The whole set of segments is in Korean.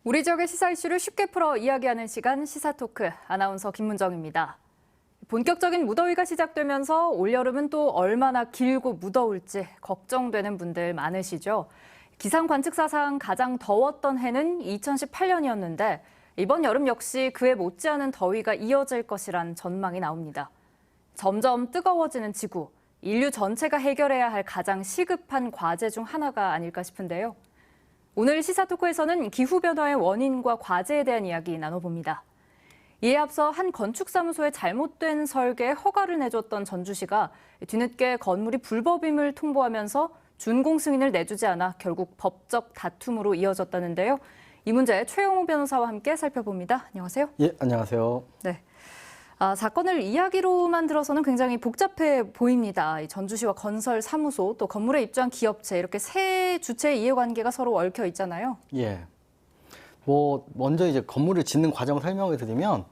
우리 지역의 시사 이슈를 쉽게 풀어 이야기하는 시간 시사토크, 아나운서 김문정입니다. 본격적인 무더위가 시작되면서 올여름은 또 얼마나 길고 무더울지 걱정되는 분들 많으시죠? 기상 관측사상 가장 더웠던 해는 2018년이었는데 이번 여름 역시 그에 못지않은 더위가 이어질 것이란 전망이 나옵니다. 점점 뜨거워지는 지구, 인류 전체가 해결해야 할 가장 시급한 과제 중 하나가 아닐까 싶은데요. 오늘 시사토크에서는 기후변화의 원인과 과제에 대한 이야기 나눠봅니다. 이에 앞서 한 건축사무소의 잘못된 설계에 허가를 내줬던 전주시가 뒤늦게 건물이 불법임을 통보하면서 준공 승인을 내주지 않아 결국 법적 다툼으로 이어졌다는데요. 이 문제 최영호 변호사와 함께 살펴봅니다. 안녕하세요. 예, 안녕하세요. 네. 사건을 이야기로만 들어서는 굉장히 복잡해 보입니다. 이 전주시와 건설 사무소 또 건물에 입주한 기업체 이렇게 세 주체의 이해관계가 서로 얽혀 있잖아요. 예. 먼저 이제 건물을 짓는 과정 설명을 드리면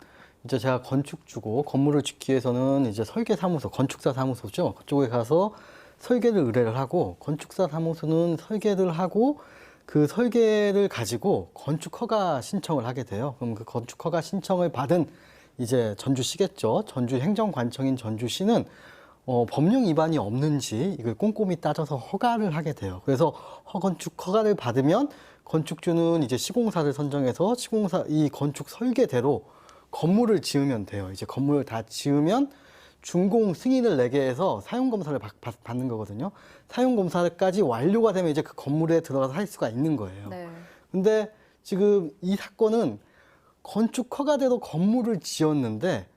이제 제가 건축주고 건물을 짓기 위해서는 이제 설계사무소, 건축사 사무소죠. 그쪽에 가서 설계를 의뢰를 하고 건축사 사무소는 설계를 하고 그 설계를 가지고 건축 허가 신청을 하게 돼요. 그럼 그 건축 허가 신청을 받은 이제 전주시겠죠. 전주 행정관청인 전주시는 법령 위반이 없는지 이걸 꼼꼼히 따져서 허가를 하게 돼요. 그래서 건축 허가를 받으면 건축주는 이제 시공사를 선정해서 이 건축 설계대로 건물을 지으면 돼요. 이제 건물을 다 지으면 준공 승인을 내게 해서 사용검사를 받는 거거든요. 사용검사까지 완료가 되면 이제 그 건물에 들어가서 할 수가 있는 거예요. 네. 근데 지금 이 사건은 건축 허가대로 건물을 지었는데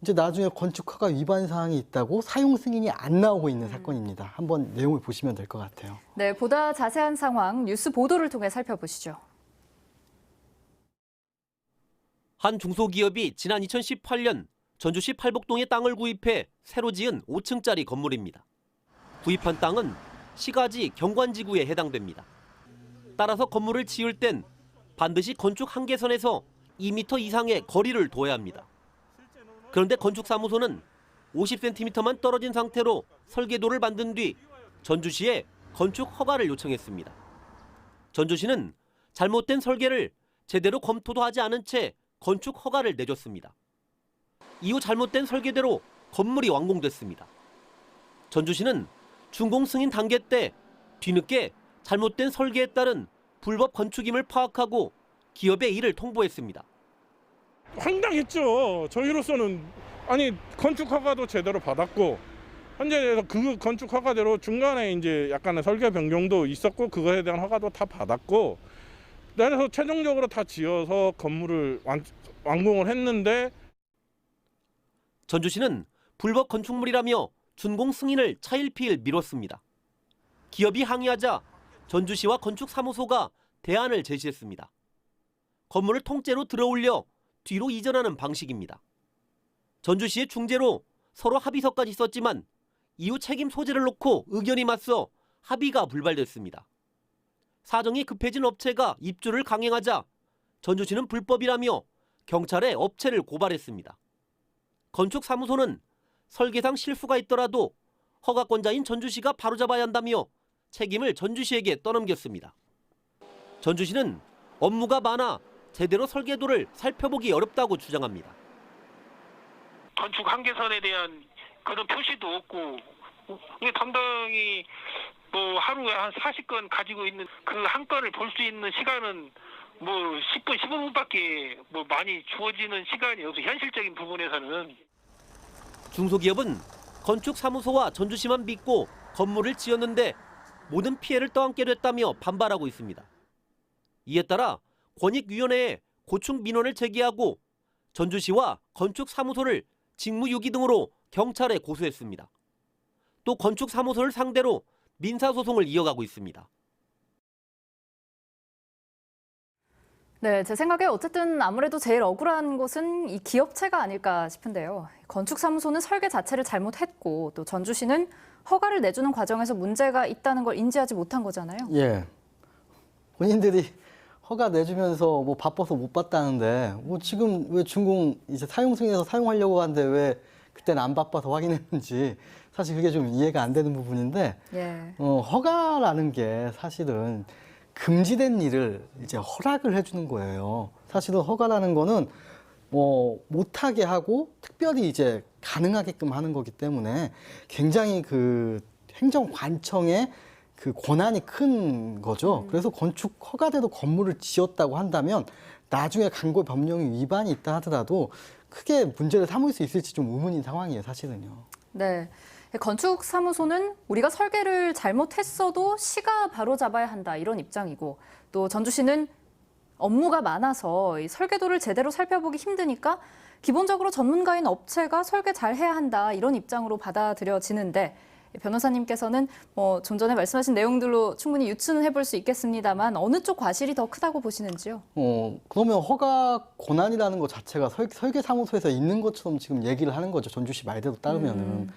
이제 나중에 건축 허가 위반 사항이 있다고 사용 승인이 안 나오고 있는 사건입니다. 한번 내용을 보시면 될 것 같아요. 네, 보다 자세한 상황 뉴스 보도를 통해 살펴보시죠. 한 중소기업이 지난 2018년 전주시 팔복동에 땅을 구입해 새로 지은 5층짜리 건물입니다. 구입한 땅은 시가지 경관지구에 해당됩니다. 따라서 건물을 지을 땐 반드시 건축 한계선에서 2m 이상의 거리를 둬야 합니다. 그런데 건축사무소는 50cm만 떨어진 상태로 설계도를 만든 뒤 전주시에 건축 허가를 요청했습니다. 전주시는 잘못된 설계를 제대로 검토도 하지 않은 채 건축 허가를 내줬습니다. 이후 잘못된 설계대로 건물이 완공됐습니다. 전주시는 준공 승인 단계 때 뒤늦게 잘못된 설계에 따른 불법 건축임을 파악하고 기업에 이를 통보했습니다. 황당했죠. 저희로서는 아니 건축 허가도 제대로 받았고 현재 그 건축 허가대로 중간에 이제 약간의 설계 변경도 있었고 그거에 대한 허가도 다 받았고 그래서 최종적으로 다 지어서 건물을 완공을 했는데 전주시는 불법 건축물이라며 준공 승인을 차일피일 미뤘습니다. 기업이 항의하자 전주시와 건축사무소가 대안을 제시했습니다. 건물을 통째로 들어올려 뒤로 이전하는 방식입니다. 전주시의 중재로 서로 합의서까지 썼지만 이후 책임 소재를 놓고 의견이 맞서 합의가 불발됐습니다. 사정이 급해진 업체가 입주를 강행하자 전주시는 불법이라며 경찰에 업체를 고발했습니다. 건축사무소는 설계상 실수가 있더라도 허가권자인 전주시가 바로잡아야 한다며 책임을 전주시에게 떠넘겼습니다. 전주시는 업무가 많아 제대로 설계도를 살펴보기 어렵다고 주장합니다. 건축 한계선에 대한 그런 표시도 없고 당당히 하루에 한 40건 가지고 있는 그 한 건을 볼 수 있는 시간은 10분, 15분밖에 많이 주어지는 시간이 없어 현실적인 부분에서는. 중소기업은 건축사무소와 전주시만 믿고 건물을 지었는데 모든 피해를 떠안게 됐다며 반발하고 있습니다. 이에 따라 권익위원회에 고충 민원을 제기하고 전주시와 건축사무소를 직무유기 등으로 경찰에 고소했습니다. 또 건축사무소를 상대로 민사소송을 이어가고 있습니다. 네, 제 생각에 어쨌든 아무래도 제일 억울한 곳은 이 기업체가 아닐까 싶은데요. 건축사무소는 설계 자체를 잘못했고 또 전주시는 허가를 내주는 과정에서 문제가 있다는 걸 인지하지 못한 거잖아요. 예. 본인들이 허가 내주면서 바빠서 못 봤다는데 지금 왜 준공 이제 사용 승인해서 사용하려고 하는데 왜 그때는 안 바빠서 확인했는지 사실 그게 좀 이해가 안 되는 부분인데 예. 허가라는 게 사실은 금지된 일을 이제 허락을 해주는 거예요. 사실은 허가라는 거는 못하게 하고 특별히 이제 가능하게끔 하는 거기 때문에 굉장히 그 행정관청의 그 권한이 큰 거죠. 그래서 건축 허가대로 건물을 지었다고 한다면 나중에 강고 법령이 위반이 있다 하더라도 크게 문제를 삼을 수 있을지 좀 의문인 상황이에요, 사실은요. 네. 건축사무소는 우리가 설계를 잘못했어도 시가 바로잡아야 한다 이런 입장이고 또 전주시는 업무가 많아서 이 설계도를 제대로 살펴보기 힘드니까 기본적으로 전문가인 업체가 설계 잘 해야 한다 이런 입장으로 받아들여지는데 변호사님께서는 좀 전에 말씀하신 내용들로 충분히 유추는 해볼 수 있겠습니다만 어느 쪽 과실이 더 크다고 보시는지요? 그러면 허가 권한이라는 것 자체가 설계사무소에서 있는 것처럼 지금 얘기를 하는 거죠. 전주시 말대로 따르면은.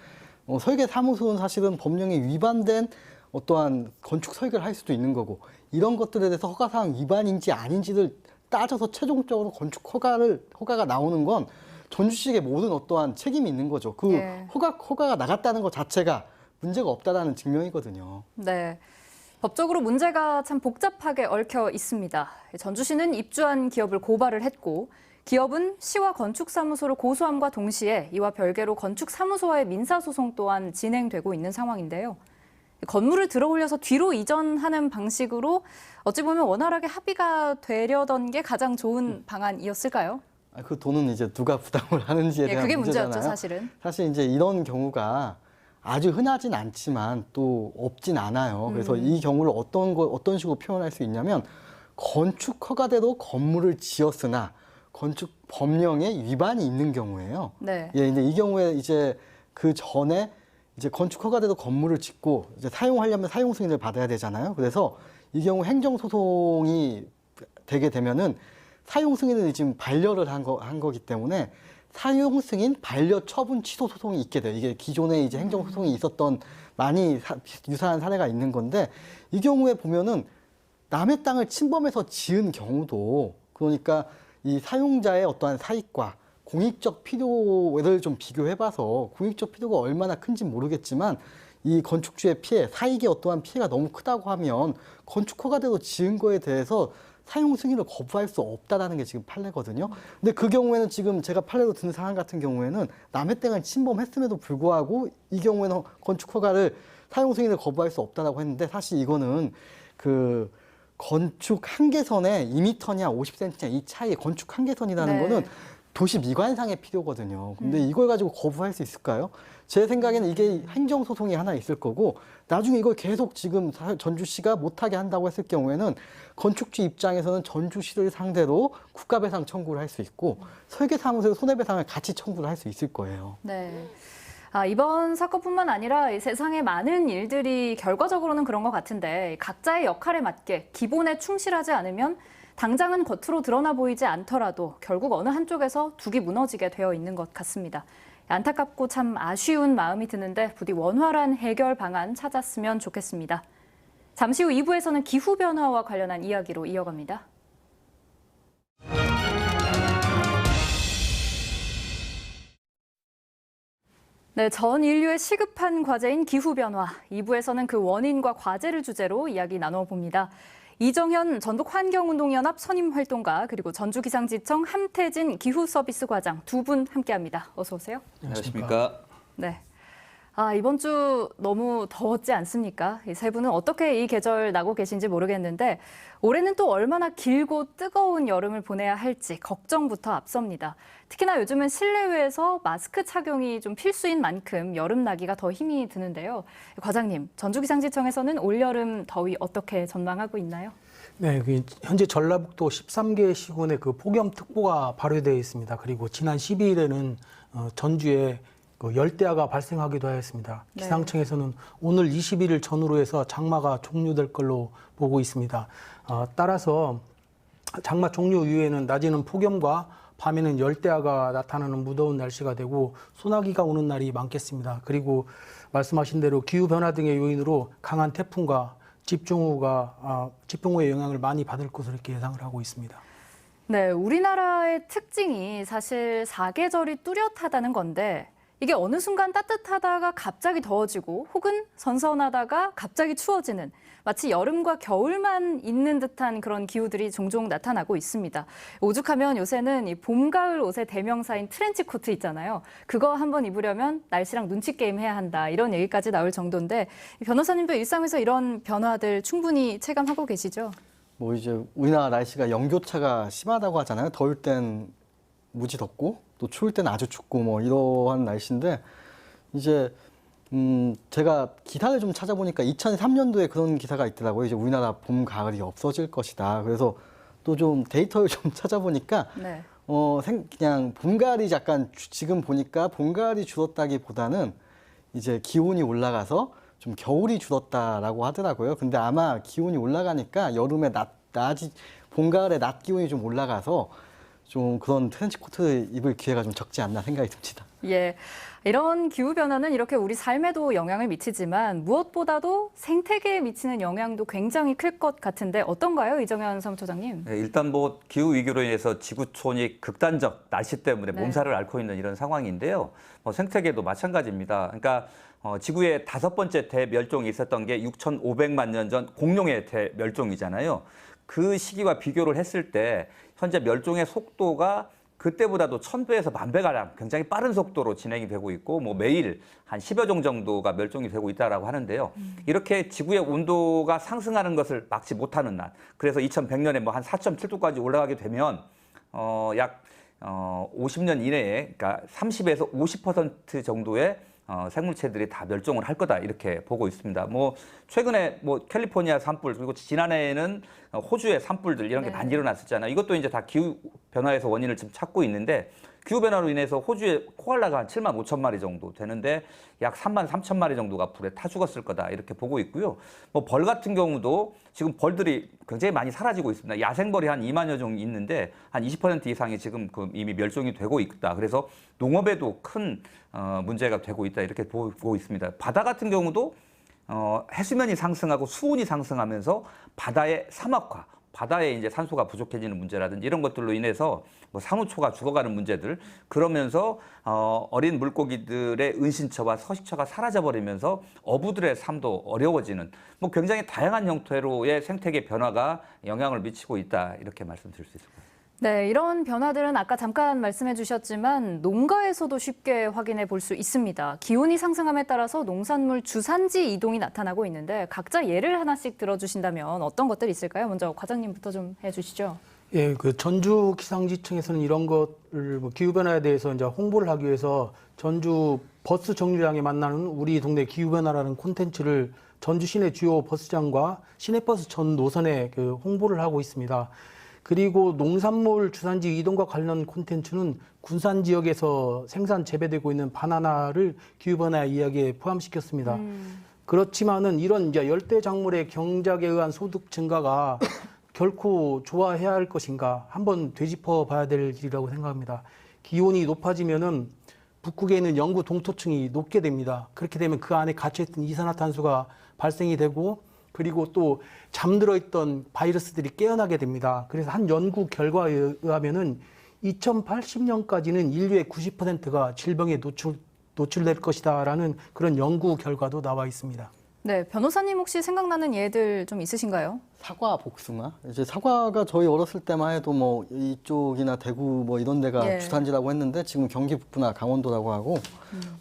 설계사무소는 사실은 법령에 위반된 어떠한 건축 설계를 할 수도 있는 거고 이런 것들에 대해서 허가사항 위반인지 아닌지를 따져서 최종적으로 건축 허가가 나오는 건 전주시의 모든 어떠한 책임이 있는 거죠. 그 예. 허가가 나갔다는 것 자체가 문제가 없다라는 증명이거든요. 네. 법적으로 문제가 참 복잡하게 얽혀 있습니다. 전주시는 입주한 기업을 고발을 했고 기업은 시와 건축사무소를 고소함과 동시에 이와 별개로 건축사무소와의 민사소송 또한 진행되고 있는 상황인데요. 건물을 들어올려서 뒤로 이전하는 방식으로 어찌 보면 원활하게 합의가 되려던 게 가장 좋은 방안이었을까요? 그 돈은 이제 누가 부담을 하는지에 대한 그게 문제잖아요. 문제였죠, 사실은. 사실 이제 이런 경우가 아주 흔하진 않지만 또 없진 않아요. 그래서 이 경우를 어떤 식으로 표현할 수 있냐면 건축 허가대로 건물을 지었으나 건축 법령에 위반이 있는 경우예요. 네. 예, 근데 이 경우에 이제 그 전에 이제 건축 허가대로 건물을 짓고 이제 사용하려면 사용 승인을 받아야 되잖아요. 그래서 이 경우 행정 소송이 되게 되면은 사용 승인을 지금 반려를 한 거기 때문에 사용 승인 반려 처분 취소 소송이 있게 돼요. 이게 기존에 이제 행정 소송이 있었던 많이 유사한 사례가 있는 건데 이 경우에 보면은 남의 땅을 침범해서 지은 경우도 그러니까 이 사용자의 어떠한 사익과 공익적 필요를 좀 비교해봐서 공익적 필요가 얼마나 큰지 모르겠지만 이 건축주의 피해, 사익의 어떠한 피해가 너무 크다고 하면 건축 허가대로 지은 거에 대해서 사용 승인을 거부할 수 없다라는 게 지금 판례거든요. 근데 그 경우에는 지금 제가 판례로 드는 사안 같은 경우에는 남의 땅을 침범했음에도 불구하고 이 경우에는 건축 허가를 사용 승인을 거부할 수 없다라고 했는데 사실 이거는 그 건축 한계선에 2m냐 50cm냐 이 차이의 건축 한계선이라는 네. 거는 도시 미관상의 필요거든요. 근데 이걸 가지고 거부할 수 있을까요? 제 생각에는 이게 행정소송이 하나 있을 거고 나중에 이걸 계속 지금 전주시가 못하게 한다고 했을 경우에는 건축주 입장에서는 전주시를 상대로 국가배상 청구를 할 수 있고 설계사무소에 손해배상을 같이 청구를 할 수 있을 거예요. 네. 이번 사건뿐만 아니라 이 세상의 많은 일들이 결과적으로는 그런 것 같은데 각자의 역할에 맞게 기본에 충실하지 않으면 당장은 겉으로 드러나 보이지 않더라도 결국 어느 한쪽에서 둑이 무너지게 되어 있는 것 같습니다. 안타깝고 참 아쉬운 마음이 드는데 부디 원활한 해결 방안 찾았으면 좋겠습니다. 잠시 후 2부에서는 기후변화와 관련한 이야기로 이어갑니다. 네, 전 인류의 시급한 과제인 기후변화. 2부에서는 그 원인과 과제를 주제로 이야기 나눠봅니다. 이정현 전북환경운동연합 선임활동가 그리고 전주기상지청 함태진 기후서비스과장 두 분 함께합니다. 어서 오세요. 안녕하십니까. 네. 이번 주 너무 더웠지 않습니까? 이 세 분은 어떻게 이 계절 나고 계신지 모르겠는데 올해는 또 얼마나 길고 뜨거운 여름을 보내야 할지 걱정부터 앞섭니다. 특히나 요즘은 실내외에서 마스크 착용이 좀 필수인 만큼 여름 나기가 더 힘이 드는데요. 과장님, 전주기상지청에서는 올여름 더위 어떻게 전망하고 있나요? 네, 현재 전라북도 13개 시군에 그 폭염특보가 발효되어 있습니다. 그리고 지난 12일에는 전주에 그 열대야가 발생하기도 하였습니다. 네. 기상청에서는 오늘 21일 전후로 해서 장마가 종료될 걸로 보고 있습니다. 따라서 장마 종료 이후에는 낮에는 폭염과 밤에는 열대야가 나타나는 무더운 날씨가 되고 소나기가 오는 날이 많겠습니다. 그리고 말씀하신 대로 기후변화 등의 요인으로 강한 태풍과 집중호우의 영향을 많이 받을 것으로 이렇게 예상을 하고 있습니다. 네, 우리나라의 특징이 사실 사계절이 뚜렷하다는 건데 이게 어느 순간 따뜻하다가 갑자기 더워지고 혹은 선선하다가 갑자기 추워지는 마치 여름과 겨울만 있는 듯한 그런 기후들이 종종 나타나고 있습니다. 오죽하면 요새는 이 봄, 가을 옷의 대명사인 트렌치 코트 있잖아요. 그거 한번 입으려면 날씨랑 눈치 게임 해야 한다. 이런 얘기까지 나올 정도인데 변호사님도 일상에서 이런 변화들 충분히 체감하고 계시죠? 뭐 이제 우리나라 날씨가 영교차가 심하다고 하잖아요. 더울 땐 무지 덥고 또 추울 땐 아주 춥고 뭐 이러한 날씨인데 이제 제가 기사를 좀 찾아보니까 2003년도에 그런 기사가 있더라고요. 이제 우리나라 봄, 가을이 없어질 것이다. 그래서 또 좀 데이터를 좀 찾아보니까 네. 그냥 봄, 가을이 약간 지금 보니까 봄, 가을이 줄었다기보다는 이제 기온이 올라가서 좀 겨울이 줄었다라고 하더라고요. 근데 아마 기온이 올라가니까 여름에 봄, 가을에 낮 기온이 좀 올라가서 좀 그런 트렌치 코트 입을 기회가 좀 적지 않나 생각이 듭니다. 예. 이런 기후 변화는 이렇게 우리 삶에도 영향을 미치지만 무엇보다도 생태계에 미치는 영향도 굉장히 클 것 같은데 어떤가요, 이정현 사무처장님? 네, 일단 뭐 기후 위기로 인해서 지구촌이 극단적 날씨 때문에 네. 몸살을 앓고 있는 이런 상황인데요. 생태계도 마찬가지입니다. 그러니까 지구의 5번째 대멸종이 있었던 게 6,500만 년 전 공룡의 대멸종이잖아요. 그 시기와 비교를 했을 때 현재 멸종의 속도가 그때보다도 1000배에서 10,000배가량 굉장히 빠른 속도로 진행이 되고 있고 뭐 매일 한 10여 종 정도가 멸종이 되고 있다라고 하는데요. 이렇게 지구의 온도가 상승하는 것을 막지 못하는 날. 그래서 2100년에 뭐 한 4.7도까지 올라가게 되면 약 50년 이내에 그러니까 30에서 50% 정도의 생물체들이 다 멸종을 할 거다 이렇게 보고 있습니다. 뭐 최근에 뭐 캘리포니아 산불 그리고 지난해에는 호주의 산불들 이런 게 네. 많이 일어났었잖아요. 이것도 이제 다 기후 변화에서 원인을 지금 찾고 있는데 기후 변화로 인해서 호주의 코알라가 한 7만 5천 마리 정도 되는데 약 3만 3천 마리 정도가 불에 타 죽었을 거다 이렇게 보고 있고요. 뭐 벌 같은 경우도 지금 벌들이 굉장히 많이 사라지고 있습니다. 야생벌이 한 2만여 종 있는데 한 20% 이상이 지금 이미 멸종이 되고 있다. 그래서 농업에도 큰 문제가 되고 있다 이렇게 보고 있습니다. 바다 같은 경우도 해수면이 상승하고 수온이 상승하면서 바다의 사막화, 바다에 이제 산소가 부족해지는 문제라든지 이런 것들로 인해서 뭐 산호초가 죽어가는 문제들 그러면서 어린 물고기들의 은신처와 서식처가 사라져버리면서 어부들의 삶도 어려워지는 뭐 굉장히 다양한 형태로의 생태계 변화가 영향을 미치고 있다 이렇게 말씀드릴 수 있을 것 같습니다. 네, 이런 변화들은 아까 잠깐 말씀해 주셨지만 농가에서도 쉽게 확인해 볼 수 있습니다. 기온이 상승함에 따라서 농산물 주산지 이동이 나타나고 있는데 각자 예를 하나씩 들어주신다면 어떤 것들이 있을까요? 먼저 과장님부터 좀 해주시죠. 예, 그 전주 기상지청에서는 이런 것을 뭐 기후 변화에 대해서 이제 홍보를 하기 위해서 전주 버스 정류장에 만나는 우리 동네 기후 변화라는 콘텐츠를 전주 시내 주요 버스장과 시내버스 전 노선에 그 홍보를 하고 있습니다. 그리고 농산물 주산지 이동과 관련 콘텐츠는 군산 지역에서 생산 재배되고 있는 바나나를 기후 변화 이야기에 포함시켰습니다. 그렇지만은 이런 이제 열대 작물의 경작에 의한 소득 증가가 결코 좋아해야 할 것인가 한번 되짚어 봐야 될 일이라고 생각합니다. 기온이 높아지면은 북극에 있는 영구 동토층이 녹게 됩니다. 그렇게 되면 그 안에 갇혀있던 이산화탄소가 발생이 되고 그리고 또 잠들어 있던 바이러스들이 깨어나게 됩니다. 그래서 한 연구 결과에 의하면은 2080년까지는 인류의 90%가 질병에 노출될 것이다라는 그런 연구 결과도 나와 있습니다. 네, 변호사님 혹시 생각나는 예들 좀 있으신가요? 사과 복숭아? 이제 사과가 저희 어렸을 때만 해도 뭐 이쪽이나 대구 뭐 이런 데가 예. 주산지라고 했는데 지금 경기 북부나 강원도라고 하고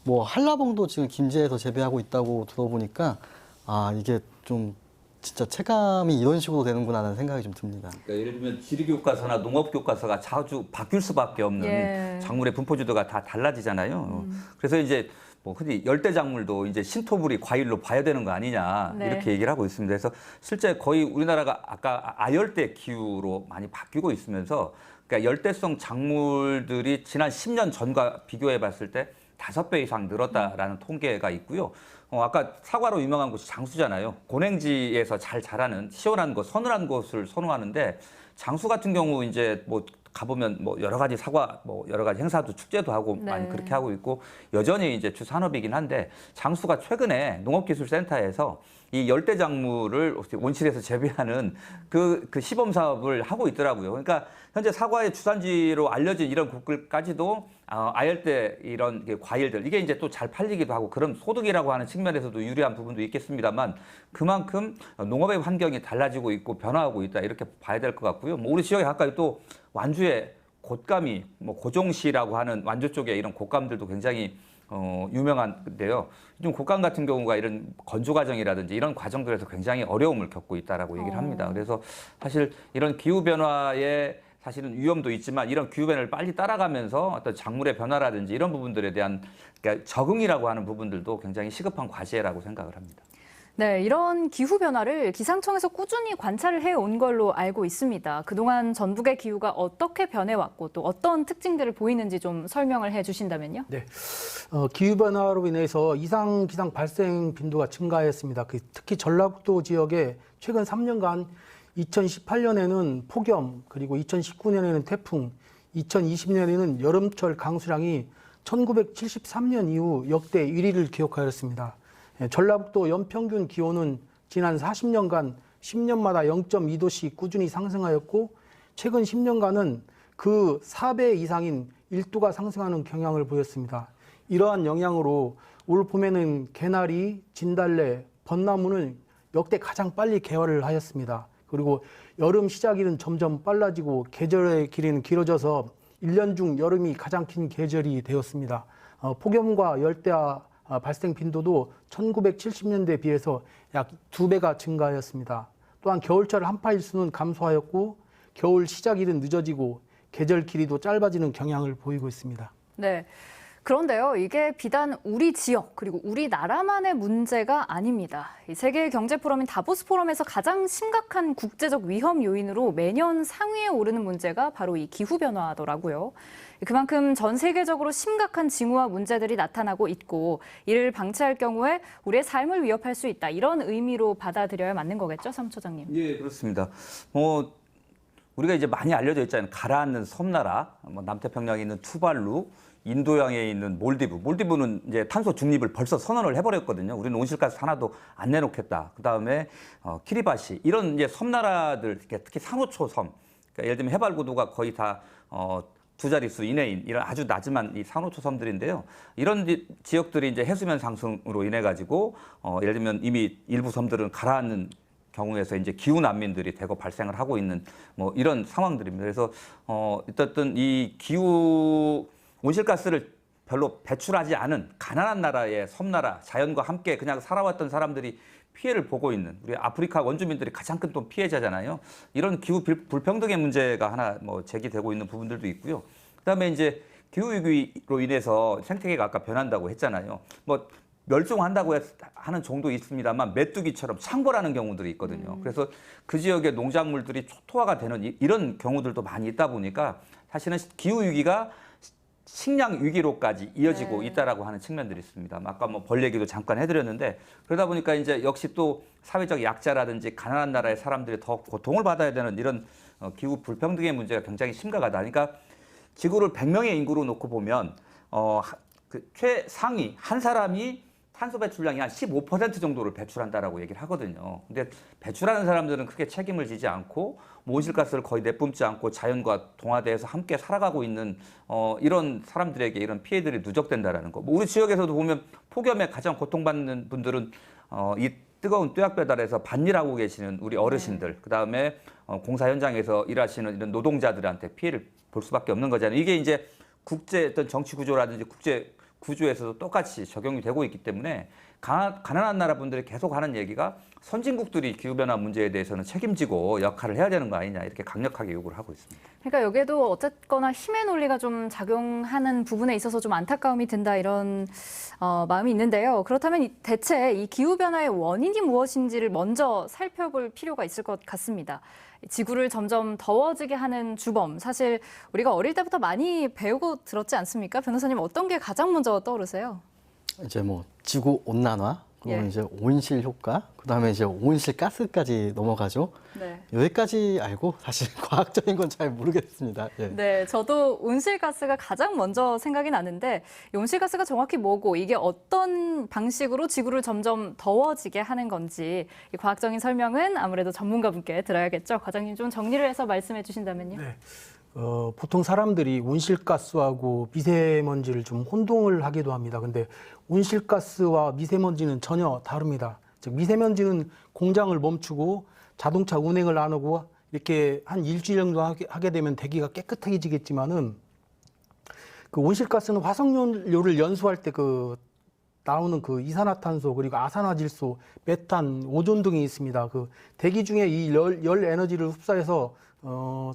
뭐 한라봉도 지금 김제에서 재배하고 있다고 들어보니까 아 이게 좀 진짜 체감이 이런 식으로 되는구나라는 생각이 좀 듭니다. 그러니까 예를 들면 지리교과서나 농업교과서가 자주 바뀔 수밖에 없는 예. 작물의 분포지도가 다 달라지잖아요. 그래서 이제 뭐 흔히 열대 작물도 이제 신토부리 과일로 봐야 되는 거 아니냐 네. 이렇게 얘기를 하고 있습니다. 그래서 실제 거의 우리나라가 아까 아열대 기후로 많이 바뀌고 있으면서 그러니까 열대성 작물들이 지난 10년 전과 비교해 봤을 때 5배 이상 늘었다라는 통계가 있고요. 아까 사과로 유명한 곳이 장수잖아요. 고냉지에서 잘 자라는 시원한 곳, 서늘한 곳을 선호하는데 장수 같은 경우 이제 뭐 가보면 뭐 여러 가지 사과, 뭐 여러 가지 행사도 축제도 하고 네. 많이 그렇게 하고 있고 여전히 이제 주 산업이긴 한데 장수가 최근에 농업기술센터에서 이 열대 작물을 온실에서 재배하는 그 시범 사업을 하고 있더라고요. 그러니까 현재 사과의 주산지로 알려진 이런 곳들까지도 아열대 이런 과일들 이게 이제 또 잘 팔리기도 하고 그런 소득이라고 하는 측면. 측면에서도 유리한 부분도 있겠습니다만 그만큼 농업의 환경이 달라지고 있고 변화하고 있다 이렇게 봐야 될 것 같고요. 뭐 우리 지역에 가까이 또 완주에 곶감이 뭐 고종시라고 하는 완주 쪽에 이런 곶감들도 굉장히 유명한데요. 좀 곶감 같은 경우가 이런 건조 과정이라든지 이런 과정들에서 굉장히 어려움을 겪고 있다라고 얘기를 합니다. 그래서 사실 이런 기후 변화에 사실은 위험도 있지만 이런 기후 변화를 빨리 따라가면서 어떤 작물의 변화라든지 이런 부분들에 대한 그러니까 적응이라고 하는 부분들도 굉장히 시급한 과제라고 생각을 합니다. 네, 이런 기후 변화를 기상청에서 꾸준히 관찰을 해온 걸로 알고 있습니다. 그동안 전북의 기후가 어떻게 변해왔고 또 어떤 특징들을 보이는지 좀 설명을 해주신다면요. 네, 기후 변화로 인해서 이상 기상 발생 빈도가 증가했습니다. 특히 전라북도 지역에 최근 3년간 2018년에는 폭염, 그리고 2019년에는 태풍, 2020년에는 여름철 강수량이 1973년 이후 역대 1위를 기록하였습니다. 전라북도 연평균 기온은 지난 40년간 10년마다 0.2도씩 꾸준히 상승하였고 최근 10년간은 그 4배 이상인 1도가 상승하는 경향을 보였습니다. 이러한 영향으로 올 봄에는 개나리, 진달래, 벚나무는 역대 가장 빨리 개화를 하였습니다. 그리고 여름 시작일은 점점 빨라지고 계절의 길이는 길어져서 1년 중 여름이 가장 긴 계절이 되었습니다. 폭염과 열대야 발생 빈도도 1970년대에 비해서 약 2배가 증가하였습니다. 또한 겨울철 한파일수는 감소하였고 겨울 시작일은 늦어지고 계절 길이도 짧아지는 경향을 보이고 있습니다. 네. 그런데요, 이게 비단 우리 지역 그리고 우리나라만의 문제가 아닙니다. 세계 경제 포럼인 다보스 포럼에서 가장 심각한 국제적 위험 요인으로 매년 상위에 오르는 문제가 바로 이 기후 변화더라고요. 그만큼 전 세계적으로 심각한 징후와 문제들이 나타나고 있고 이를 방치할 경우에 우리의 삶을 위협할 수 있다. 이런 의미로 받아들여야 맞는 거겠죠, 사무처장님? 예, 그렇습니다. 우리가 이제 많이 알려져 있잖아요. 가라앉는 섬나라, 남태평양에 있는 투발루, 인도양에 있는 몰디브는 이제 탄소 중립을 벌써 선언을 해버렸거든요. 우리는 온실가스 하나도 안 내놓겠다. 그 다음에 키리바시 이런 이제 섬나라들, 특히 산호초 섬, 그러니까 예를 들면 해발 고도가 거의 다 두 자릿수 이내인 이런 아주 나지만 이 산호초 섬들인데요. 이런 지역들이 이제 해수면 상승으로 인해 가지고 예를 들면 이미 일부 섬들은 가라앉는 경우에서 이제 기후 난민들이 대거 발생을 하고 있는 뭐 이런 상황들입니다. 그래서 어쨌든 이 기후 온실가스를 별로 배출하지 않은 가난한 나라의 섬나라, 자연과 함께 그냥 살아왔던 사람들이 피해를 보고 있는 우리 아프리카 원주민들이 가장 큰 또 피해자잖아요. 이런 기후 불평등의 문제가 하나 뭐 제기되고 있는 부분들도 있고요. 그다음에 이제 기후 위기로 인해서 생태계가 아까 변한다고 했잖아요. 뭐 멸종한다고 하는 종도 있습니다만 메뚜기처럼 창궐하는 경우들이 있거든요. 그래서 그 지역의 농작물들이 초토화가 되는 이런 경우들도 많이 있다 보니까 사실은 기후 위기가 식량 위기로까지 이어지고 있다라고 하는 측면들이 있습니다. 아까 뭐 벌 얘기도 잠깐 해드렸는데 그러다 보니까 이제 역시 또 사회적 약자라든지 가난한 나라의 사람들이 더 고통을 받아야 되는 이런 기후 불평등의 문제가 굉장히 심각하다. 그러니까 지구를 100명의 인구로 놓고 보면 그 최상위 한 사람이 탄소 배출량이 한 15% 정도를 배출한다라고 얘기를 하거든요. 근데 배출하는 사람들은 크게 책임을 지지 않고 온실가스를 거의 내뿜지 않고 자연과 동화돼서 함께 살아가고 있는 이런 사람들에게 이런 피해들이 누적된다라는 거. 뭐 우리 지역에서도 보면 폭염에 가장 고통받는 분들은 이 뜨거운 뙤약 배달에서 밭일하고 계시는 우리 어르신들, 그다음에 공사 현장에서 일하시는 이런 노동자들한테 피해를 볼 수밖에 없는 거잖아요. 이게 이제 국제 어떤 정치 구조라든지 국제 구조에서도 똑같이 적용이 되고 있기 때문에 가난한 나라 분들이 계속 하는 얘기가 선진국들이 기후변화 문제에 대해서는 책임지고 역할을 해야 되는 거 아니냐 이렇게 강력하게 요구를 하고 있습니다. 그러니까 여기에도 어쨌거나 힘의 논리가 좀 작용하는 부분에 있어서 좀 안타까움이 든다 이런 마음이 있는데요. 그렇다면 대체 이 기후변화의 원인이 무엇인지를 먼저 살펴볼 필요가 있을 것 같습니다. 지구를 점점 더워지게 하는 주범, 사실 우리가 어릴 때부터 많이 배우고 들었지 않습니까? 변호사님 어떤 게 가장 먼저 떠오르세요? 이제 뭐 지구 온난화, 그리고 이제 온실 효과, 그다음에 이제 온실 가스까지 넘어가죠. 네. 여기까지 알고 사실 과학적인 건 잘 모르겠습니다. 예. 네, 저도 온실가스가 가장 먼저 생각이 나는데 이 온실가스가 정확히 뭐고 이게 어떤 방식으로 지구를 점점 더워지게 하는 건지 이 과학적인 설명은 아무래도 전문가분께 들어야겠죠. 과장님 좀 정리를 해서 말씀해 주신다면요. 네. 보통 사람들이 온실가스하고 미세먼지를 좀 혼동을 하기도 합니다. 근데 온실가스와 미세먼지는 전혀 다릅니다. 즉 미세먼지는 공장을 멈추고 자동차 운행을 안 하고 이렇게 한 일주일 정도 하게 되면 대기가 깨끗해지겠지만은 그 온실가스는 화석연료를 연소할 때 그 나오는 그 이산화탄소 그리고 아산화질소, 메탄, 오존 등이 있습니다. 그 대기 중에 이 열 에너지를 흡수해서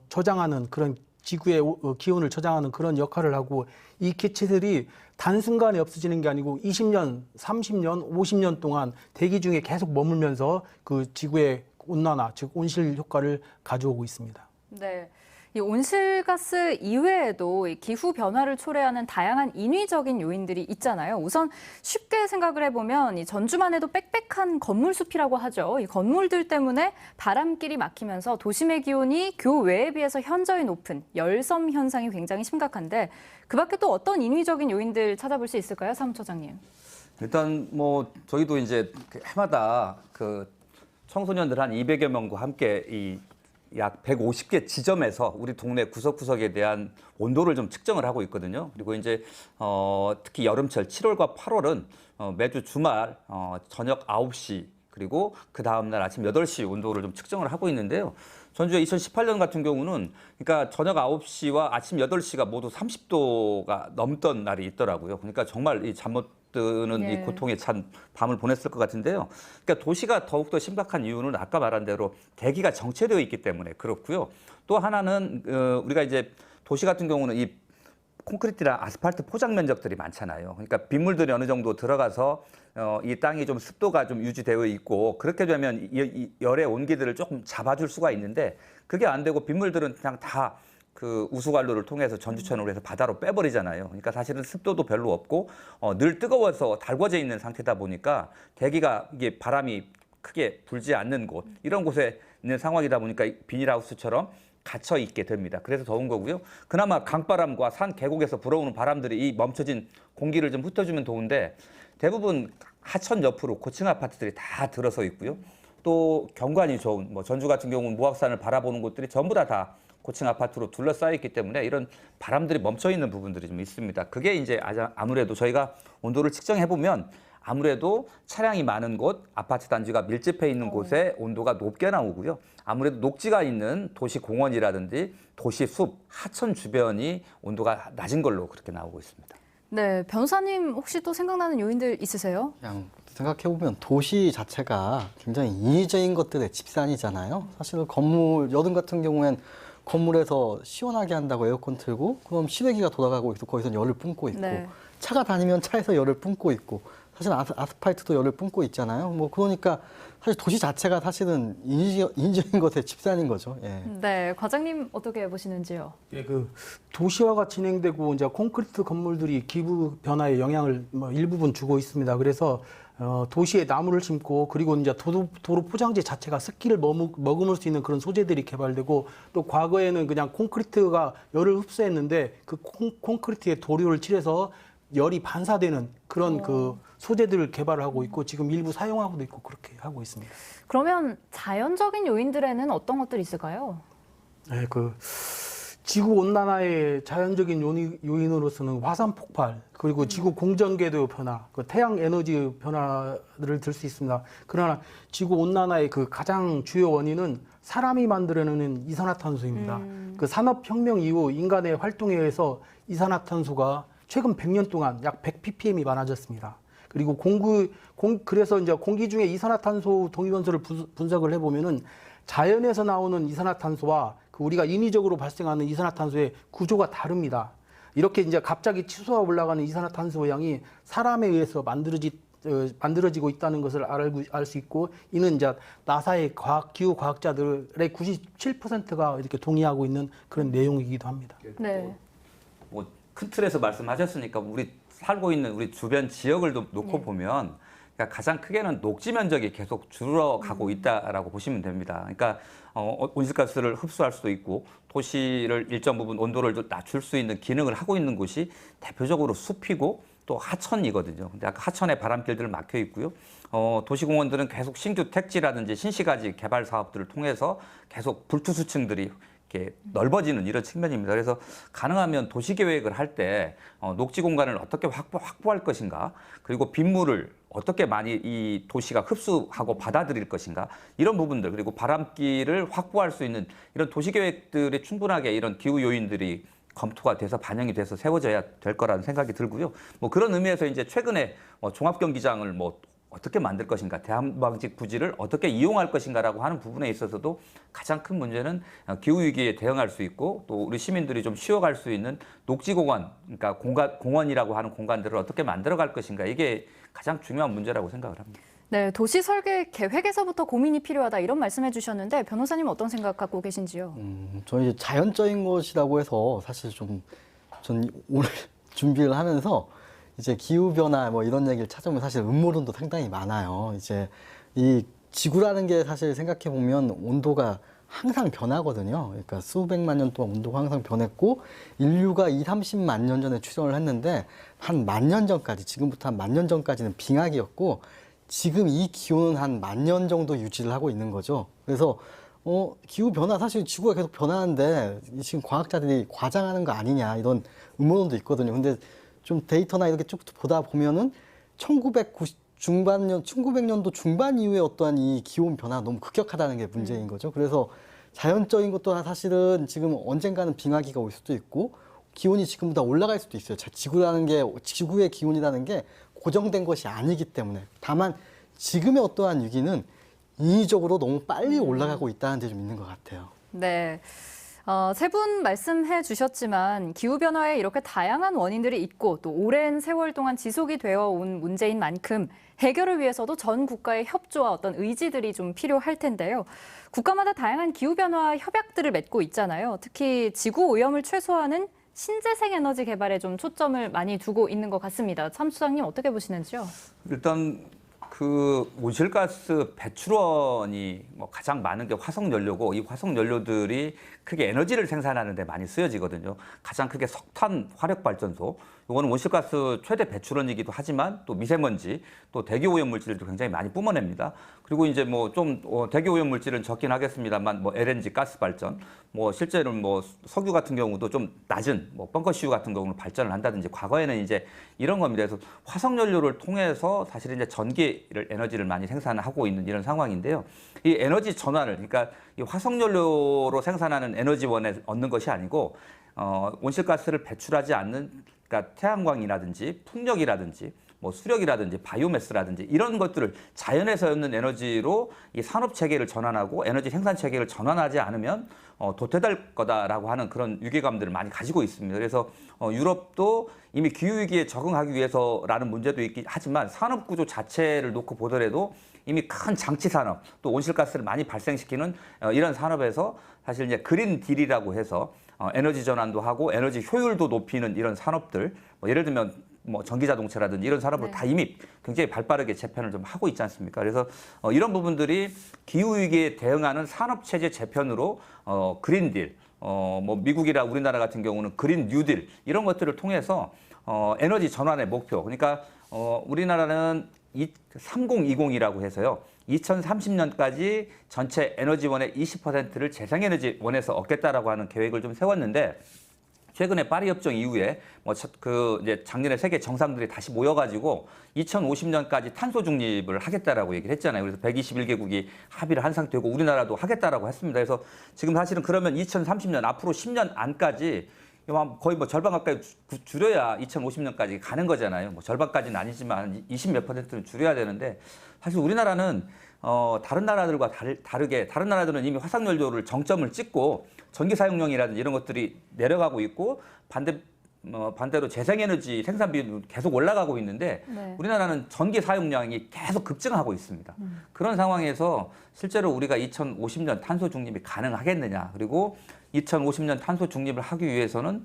저장하는 그런 지구의 기온을 저장하는 그런 역할을 하고 이 기체들이 단순간에 없어지는 게 아니고 20년, 30년, 50년 동안 대기 중에 계속 머물면서 그 지구의 온난화, 즉 온실 효과를 가져오고 있습니다. 네. 이 온실가스 이외에도 이 기후 변화를 초래하는 다양한 인위적인 요인들이 있잖아요. 우선 쉽게 생각을 해보면 이 전주만 해도 빽빽한 건물 숲이라고 하죠. 이 건물들 때문에 바람길이 막히면서 도심의 기온이 교외에 비해서 현저히 높은 열섬 현상이 굉장히 심각한데 그 밖에 또 어떤 인위적인 요인들 찾아볼 수 있을까요, 사무처장님? 일단 뭐 저희도 이제 해마다 그 청소년들 한 200여 명과 함께 이 약 150개 지점에서 우리 동네 구석구석에 대한 온도를 좀 측정을 하고 있거든요. 그리고 이제 특히 여름철 7월과 8월은 매주 주말 저녁 9시 그리고 그 다음 날 아침 8시 온도를 좀 측정을 하고 있는데요. 전주에 2018년 같은 경우는 그러니까 저녁 9시와 아침 8시가 모두 30도가 넘던 날이 있더라고요. 그러니까 정말 이 잠 못 드는 네. 이 고통에 찬 밤을 보냈을 것 같은데요. 그러니까 도시가 더욱더 심각한 이유는 아까 말한 대로 대기가 정체되어 있기 때문에 그렇고요. 또 하나는 우리가 이제 도시 같은 경우는 이 콘크리트랑 아스팔트 포장 면적들이 많잖아요. 그러니까 빗물들이 어느 정도 들어가서 이 땅이 좀 습도가 좀 유지되어 있고 그렇게 되면 이 열의 온기들을 조금 잡아줄 수가 있는데 그게 안 되고 빗물들은 그냥 다 그 우수관로를 통해서 전주천으로 해서 바다로 빼버리잖아요. 그러니까 사실은 습도도 별로 없고 늘 뜨거워서 달궈져 있는 상태다 보니까 대기가 이게 바람이 크게 불지 않는 곳 이런 곳에 있는 상황이다 보니까 비닐하우스처럼 갇혀 있게 됩니다. 그래서 더운 거고요. 그나마 강바람과 산 계곡에서 불어오는 바람들이 이 멈춰진 공기를 좀 흩어주면 더운데 대부분 하천 옆으로 고층 아파트들이 다 들어서 있고요. 또 경관이 좋은 뭐 전주 같은 경우는 무악산을 바라보는 곳들이 전부 다 고층 아파트로 둘러싸여 있기 때문에 이런 바람들이 멈춰 있는 부분들이 좀 있습니다. 그게 이제 아무래도 저희가 온도를 측정해 보면 아무래도 차량이 많은 곳, 아파트 단지가 밀집해 있는 곳에 온도가 높게 나오고요. 아무래도 녹지가 있는 도시 공원이라든지 도시 숲, 하천 주변이 온도가 낮은 걸로 그렇게 나오고 있습니다. 네, 변호사님 혹시 또 생각나는 요인들 있으세요? 그냥 생각해보면 도시 자체가 굉장히 인위적인 것들의 집산이잖아요. 사실은 건물, 여름 같은 경우엔 건물에서 시원하게 한다고 에어컨 틀고 그럼 실외기가 돌아가고 있고 거기서 열을 뿜고 있고 네. 차가 다니면 차에서 열을 뿜고 있고 사실 아스팔트도 열을 뿜고 있잖아요. 뭐 그러니까 사실 도시 자체가 사실은 인위적인 것의 집산인 거죠. 예. 네, 과장님 어떻게 보시는지요? 예, 그 도시화가 진행되고 이제 콘크리트 건물들이 기후 변화에 영향을 뭐 일부분 주고 있습니다. 그래서 도시에 나무를 심고 그리고 이제 도로 포장재 자체가 습기를 머금을 수 있는 그런 소재들이 개발되고 또 과거에는 그냥 콘크리트가 열을 흡수했는데 그 콘크리트에 도료를 칠해서 열이 반사되는 그런 그 소재들을 개발하고 있고 지금 일부 사용하고도 있고 그렇게 하고 있습니다. 그러면 자연적인 요인들에는 어떤 것들이 있을까요? 네, 그 지구 온난화의 자연적인 요인으로서는 화산 폭발 그리고 지구 공전궤도 변화, 그 태양 에너지 변화를 들 수 있습니다. 그러나 지구 온난화의 그 가장 주요 원인은 사람이 만들어내는 이산화탄소입니다. 그 산업혁명 이후 인간의 활동에 의해서 이산화탄소가 최근 100년 동안 약 100ppm이 많아졌습니다. 그리고 그래서 이제 공기 중에 이산화탄소 동위원소를 분석을 해보면은 자연에서 나오는 이산화탄소와 그 우리가 인위적으로 발생하는 이산화탄소의 구조가 다릅니다. 이렇게 이제 갑자기 치솟아 올라가는 이산화탄소 양이 사람에 의해서 만들어지고 있다는 것을 알 수 있고 이는 이제 나사의 기후 과학자들의 97%가 이렇게 동의하고 있는 그런 내용이기도 합니다. 네. 뭐 큰 틀에서 말씀하셨으니까 우리 살고 있는 우리 주변 지역을 놓고 보면 그러니까 가장 크게는 녹지 면적이 계속 줄어가고 있다라고 보시면 됩니다. 그러니까 온실가스를 흡수할 수도 있고 도시를 일정 부분 온도를 좀 낮출 수 있는 기능을 하고 있는 곳이 대표적으로 숲이고 또 하천이거든요. 근데 아까 하천에 바람길들 막혀 있고요. 도시공원들은 계속 신규 택지라든지 신시가지 개발 사업들을 통해서 계속 불투수층들이 이렇게 넓어지는 이런 측면입니다. 그래서 가능하면 도시 계획을 할 때 녹지 공간을 어떻게 확보할 것인가, 그리고 빗물을 어떻게 많이 이 도시가 흡수하고 받아들일 것인가, 이런 부분들, 그리고 바람길을 확보할 수 있는 이런 도시 계획들이 충분하게 이런 기후 요인들이 검토가 돼서 반영이 돼서 세워져야 될 거라는 생각이 들고요. 뭐 그런 의미에서 이제 최근에 종합 경기장을 뭐 어떻게 만들 것인가, 대한방직 부지를 어떻게 이용할 것인가라고 하는 부분에 있어서도 가장 큰 문제는 기후 위기에 대응할 수 있고 또 우리 시민들이 좀 쉬어갈 수 있는 녹지 공간, 그러니까 공원이라고 하는 공간들을 어떻게 만들어갈 것인가, 이게 가장 중요한 문제라고 생각을 합니다. 네, 도시 설계 계획에서부터 고민이 필요하다 이런 말씀해 주셨는데 변호사님 어떤 생각 갖고 계신지요? 저는 이제 자연적인 것이라고 해서 사실 전 오늘 준비를 하면서 이제 기후 변화 뭐 이런 얘기를 찾아보면 사실 음모론도 상당히 많아요. 이제 이 지구라는 게 사실 생각해 보면 온도가 항상 변하거든요. 그러니까 수백만 년 동안 온도가 항상 변했고 인류가 30만 년 전에 출현을 했는데 한 10,000년 전까지, 지금부터 한 10,000년 전까지는 빙하기였고 지금 이 기온은 한 10,000년 정도 유지를 하고 있는 거죠. 그래서 기후 변화, 사실 지구가 계속 변하는데 지금 과학자들이 과장하는 거 아니냐 이런 음모론도 있거든요. 근데 좀 데이터나 이렇게 쭉 보다 보면은 1900년도 중반 이후에 어떠한 이 기온 변화가 너무 급격하다는 게 문제인 거죠. 그래서 자연적인 것도 사실은 지금 언젠가는 빙하기가 올 수도 있고 기온이 지금보다 올라갈 수도 있어요. 지구의 기온이라는 게 고정된 것이 아니기 때문에. 다만 지금의 어떠한 위기는 인위적으로 너무 빨리 올라가고 있다는 데 좀 있는 것 같아요. 네. 세 분 말씀해 주셨지만 기후변화에 이렇게 다양한 원인들이 있고 또 오랜 세월 동안 지속이 되어 온 문제인 만큼 해결을 위해서도 전 국가의 협조와 어떤 의지들이 좀 필요할 텐데요. 국가마다 다양한 기후변화 협약들을 맺고 있잖아요. 특히 지구 오염을 최소화하는 신재생 에너지 개발에 좀 초점을 많이 두고 있는 것 같습니다. 참 수장님 어떻게 보시는지요? 일단 그 온실가스 배출원이 뭐 가장 많은 게 화석연료고 이 화석연료들이 크게 에너지를 생산하는 데 많이 쓰여지거든요. 가장 크게 석탄 화력발전소, 이거는 온실가스 최대 배출원이기도 하지만 또 미세먼지, 또 대기오염 물질도 굉장히 많이 뿜어냅니다. 그리고 이제 뭐 좀 대기오염 물질은 적긴 하겠습니다만 뭐 LNG 가스 발전, 뭐 실제로는 뭐 석유 같은 경우도 좀 낮은 뭐 벙커시유 같은 경우는 발전을 한다든지 과거에는 이제 이런 겁니다. 그래서 화석연료를 통해서 사실 이제 전기를 에너지를 많이 생산하고 있는 이런 상황인데요. 이 에너지 전환을, 그러니까 이 화석연료로 생산하는 에너지원에 얻는 것이 아니고 온실가스를 배출하지 않는, 그러니까 태양광이라든지 풍력이라든지 뭐 수력이라든지 바이오매스라든지 이런 것들을 자연에서 얻는 에너지로 이 산업 체계를 전환하고 에너지 생산 체계를 전환하지 않으면 도태될 거다라고 하는 그런 위기감들을 많이 가지고 있습니다. 그래서 유럽도 이미 기후 위기에 적응하기 위해서라는 문제도 있긴 하지만 산업 구조 자체를 놓고 보더라도 이미 큰 장치 산업, 또 온실가스를 많이 발생시키는 이런 산업에서 사실 이제 그린 딜이라고 해서 에너지 전환도 하고 에너지 효율도 높이는 이런 산업들, 뭐 예를 들면 뭐 전기자동차라든지 이런 산업을 다 이미 굉장히 발빠르게 재편을 좀 하고 있지 않습니까? 그래서 이런 부분들이 기후 위기에 대응하는 산업 체제 재편으로 그린 딜, 뭐 미국이나 우리나라 같은 경우는 그린 뉴딜 이런 것들을 통해서 에너지 전환의 목표, 그러니까 우리나라는 3020이라고 해서요. 2030년까지 전체 에너지원의 20%를 재생에너지원에서 얻겠다라고 하는 계획을 좀 세웠는데 최근에 파리 협정 이후에 이제 작년에 세계 정상들이 다시 모여가지고 2050년까지 탄소 중립을 하겠다라고 얘기를 했잖아요. 그래서 121개국이 합의를 한 상태고 우리나라도 하겠다라고 했습니다. 그래서 지금 사실은 그러면 2030년 앞으로 10년 안까지 거의 뭐 절반 가까이 줄여야 2050년까지 가는 거잖아요. 뭐 절반까지는 아니지만 20몇 %는 줄여야 되는데 사실 우리나라는 다른 나라들과 다르게 다른 나라들은 이미 화석연료를 정점을 찍고 전기 사용량이라든지 이런 것들이 내려가고 있고 반대로 재생에너지 생산 비율은 계속 올라가고 있는데 우리나라는 전기 사용량이 계속 급증하고 있습니다. 그런 상황에서 실제로 우리가 2050년 탄소 중립이 가능하겠느냐, 그리고 2050년 탄소 중립을 하기 위해서는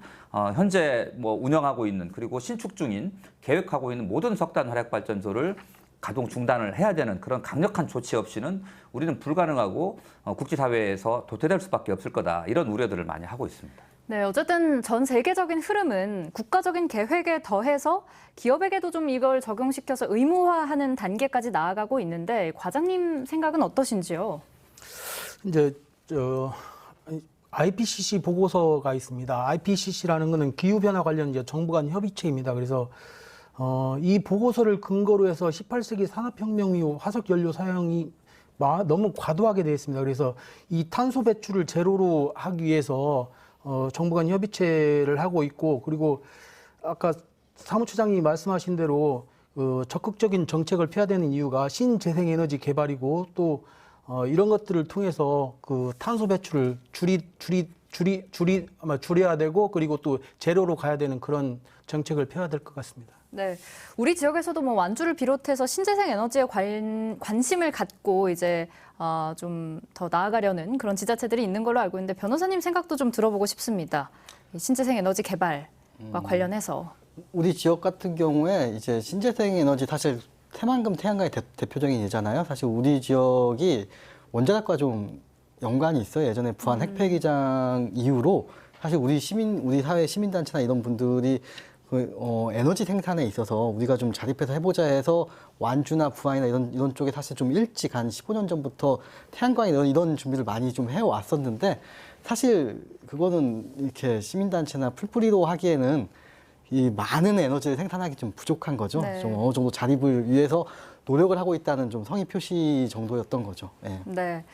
현재 뭐 운영하고 있는 그리고 신축 중인 계획하고 있는 모든 석탄 화력 발전소를 가동 중단을 해야 되는 그런 강력한 조치 없이는 우리는 불가능하고 국제사회에서 도태될 수밖에 없을 거다, 이런 우려들을 많이 하고 있습니다. 네, 어쨌든 전 세계적인 흐름은 국가적인 계획에 더해서 기업에게도 좀 이걸 적용시켜서 의무화하는 단계까지 나아가고 있는데 과장님 생각은 어떠신지요? 이제 IPCC 보고서가 있습니다. IPCC라는 것은 기후변화 관련 이제 정부 간 협의체입니다. 그래서 이 보고서를 근거로 해서 18세기 산업혁명 이후 화석연료 사용이 너무 과도하게 되어 있습니다. 그래서 이 탄소 배출을 제로로 하기 위해서 정부 간 협의체를 하고 있고, 그리고 아까 사무처장님이 말씀하신 대로 적극적인 정책을 펴야 되는 이유가 신재생에너지 개발이고, 또 이런 것들을 통해서 그 탄소 배출을 줄여야 되고, 그리고 또 제로로 가야 되는 그런 정책을 펴야 될 것 같습니다. 네, 우리 지역에서도 뭐 완주를 비롯해서 신재생 에너지에 관심을 갖고 이제 좀 더 나아가려는 그런 지자체들이 있는 걸로 알고 있는데, 변호사님 생각도 좀 들어보고 싶습니다. 이 신재생 에너지 개발과 관련해서. 우리 지역 같은 경우에 이제 신재생 에너지 사실 태만금 태양광이 대표적인 예잖아요. 사실 우리 지역이 원자력과 좀 연관이 있어요. 예전에 부안 핵폐기장 이후로 사실 우리 사회 시민단체나 이런 분들이 에너지 생산에 있어서 우리가 좀 자립해서 해보자 해서 완주나 부안이나 이런 쪽에 사실 좀 일찍 한 15년 전부터 태양광 이런 준비를 많이 좀 해왔었는데, 사실 그거는 이렇게 시민단체나 풀뿌리로 하기에는 이 많은 에너지를 생산하기 좀 부족한 거죠. 네. 좀 어느 정도 자립을 위해서 노력을 하고 있다는 좀 성의 표시 정도였던 거죠. 네. 네.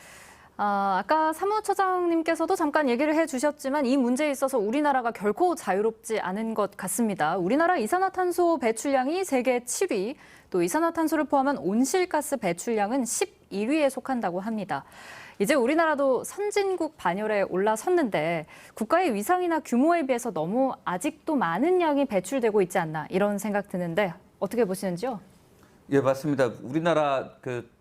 아까 사무처장님께서도 잠깐 얘기를 해주셨지만 이 문제에 있어서 우리나라가 결코 자유롭지 않은 것 같습니다. 우리나라 이산화탄소 배출량이 세계 7위, 또 이산화탄소를 포함한 온실가스 배출량은 11위에 속한다고 합니다. 이제 우리나라도 선진국 반열에 올라섰는데 국가의 위상이나 규모에 비해서 너무 아직도 많은 양이 배출되고 있지 않나, 이런 생각 드는데 어떻게 보시는지요? 예, 맞습니다. 우리나라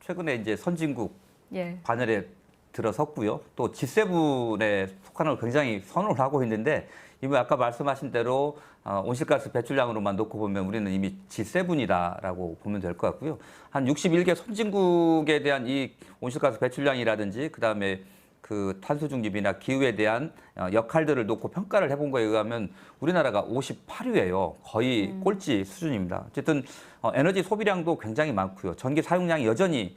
최근에 이제 선진국 예. 반열에 들어섰고요. 또 G7에 속하는 걸 굉장히 선호를 하고 있는데, 이미 아까 말씀하신 대로 온실가스 배출량으로만 놓고 보면 우리는 이미 G7이다라고 보면 될 것 같고요. 한 61개 선진국에 대한 이 온실가스 배출량이라든지 그다음에 그 탄소 중립이나 기후에 대한 역할들을 놓고 평가를 해본 거에 의하면 우리나라가 58위예요. 거의 꼴찌 수준입니다. 어쨌든 에너지 소비량도 굉장히 많고요. 전기 사용량이 여전히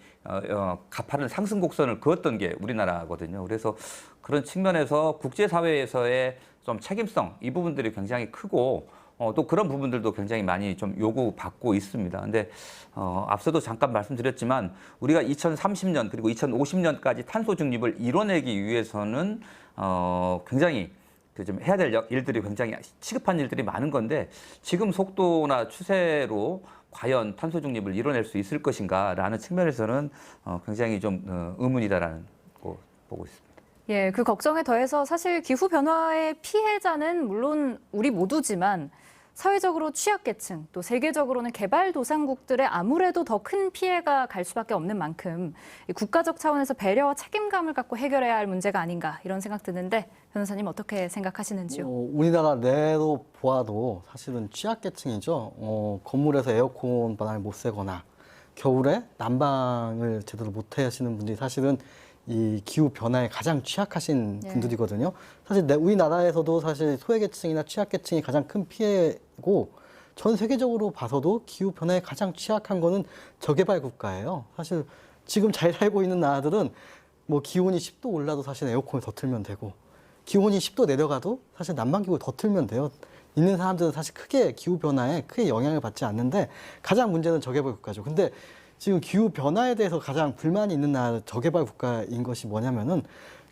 가파른 상승 곡선을 그었던 게 우리나라거든요. 그래서 그런 측면에서 국제사회에서의 좀 책임성, 이 부분들이 굉장히 크고 또 그런 부분들도 굉장히 많이 좀 요구받고 있습니다. 근데 앞서도 잠깐 말씀드렸지만 우리가 2030년 그리고 2050년까지 탄소 중립을 이뤄내기 위해서는 굉장히 좀 해야 될 일들이 굉장히 시급한 일들이 많은 건데, 지금 속도나 추세로 과연 탄소 중립을 이뤄낼 수 있을 것인가라는 측면에서는 굉장히 좀 의문이다라는 거 보고 있습니다. 예, 그 걱정에 더해서 사실 기후 변화의 피해자는 물론 우리 모두지만 사회적으로 취약계층, 또 세계적으로는 개발도상국들의 아무래도 더 큰 피해가 갈 수밖에 없는 만큼 국가적 차원에서 배려와 책임감을 갖고 해결해야 할 문제가 아닌가, 이런 생각 드는데 변호사님 어떻게 생각하시는지요? 우리나라 내로 보아도 사실은 취약계층이죠. 건물에서 에어컨 바람을 못 쐬거나 겨울에 난방을 제대로 못 하시는 분들이 사실은 이 기후 변화에 가장 취약하신 분들이거든요. 사실 우리나라에서도 사실 소외계층이나 취약계층이 가장 큰 피해고, 전 세계적으로 봐서도 기후 변화에 가장 취약한 거는 저개발 국가예요. 사실 지금 잘 살고 있는 나라들은 뭐 기온이 10도 올라도 사실 에어컨을 더 틀면 되고, 기온이 10도 내려가도 사실 난방기구를 더 틀면 돼요. 있는 사람들은 사실 크게 기후 변화에 크게 영향을 받지 않는데, 가장 문제는 저개발 국가죠. 근데 지금 기후 변화에 대해서 가장 불만이 있는 나라 저개발 국가인 것이 뭐냐면은,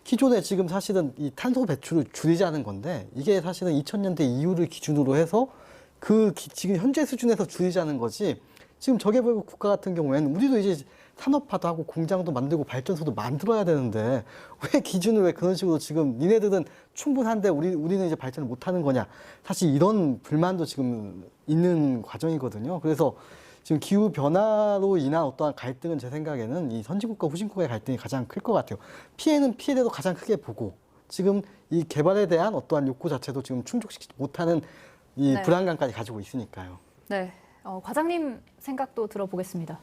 기존에 지금 사실은 이 탄소 배출을 줄이자는 건데, 이게 사실은 2000년대 이후를 기준으로 해서 지금 현재 수준에서 줄이자는 거지, 지금 저개발 국가 같은 경우에는 우리도 이제 산업화도 하고 공장도 만들고 발전소도 만들어야 되는데 왜 기준을 왜 그런 식으로, 지금 니네들은 충분한데 우리는 이제 발전을 못 하는 거냐, 사실 이런 불만도 지금 있는 과정이거든요. 그래서 지금 기후 변화로 인한 어떠한 갈등은 제 생각에는 이 선진국과 후진국의 갈등이 가장 클 것 같아요. 피해는 피해대로 가장 크게 보고, 지금 이 개발에 대한 어떠한 욕구 자체도 지금 충족시키지 못하는 이 불안감까지 가지고 있으니까요. 네, 과장님 생각도 들어보겠습니다.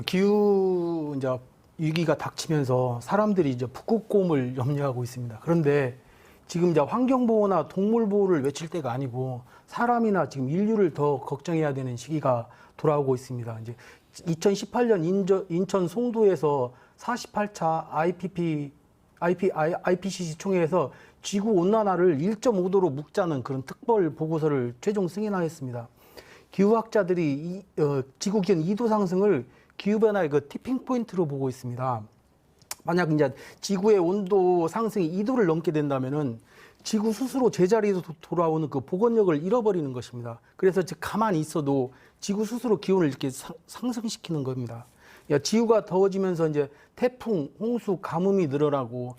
기후 이제 위기가 닥치면서 사람들이 이제 북극곰을 염려하고 있습니다. 그런데 지금 이제 환경보호나 동물보호를 외칠 때가 아니고 사람이나 지금 인류를 더 걱정해야 되는 시기가 돌아오고 있습니다. 이제 2018년 인천 송도에서 48차 IPP IPCC 총회에서 지구 온난화를 1.5도로 묶자는 그런 특별 보고서를 최종 승인하였습니다. 기후학자들이 지구 기온 2도 상승을 기후변화의 그 티핑 포인트로 보고 있습니다. 만약 이제 지구의 온도 상승이 2도를 넘게 된다면은 지구 스스로 제자리로 돌아오는 그 복원력을 잃어버리는 것입니다. 그래서 가만히 있어도 지구 스스로 기온을 이렇게 상승시키는 겁니다. 지구가 더워지면서 이제 태풍, 홍수, 가뭄이 늘어나고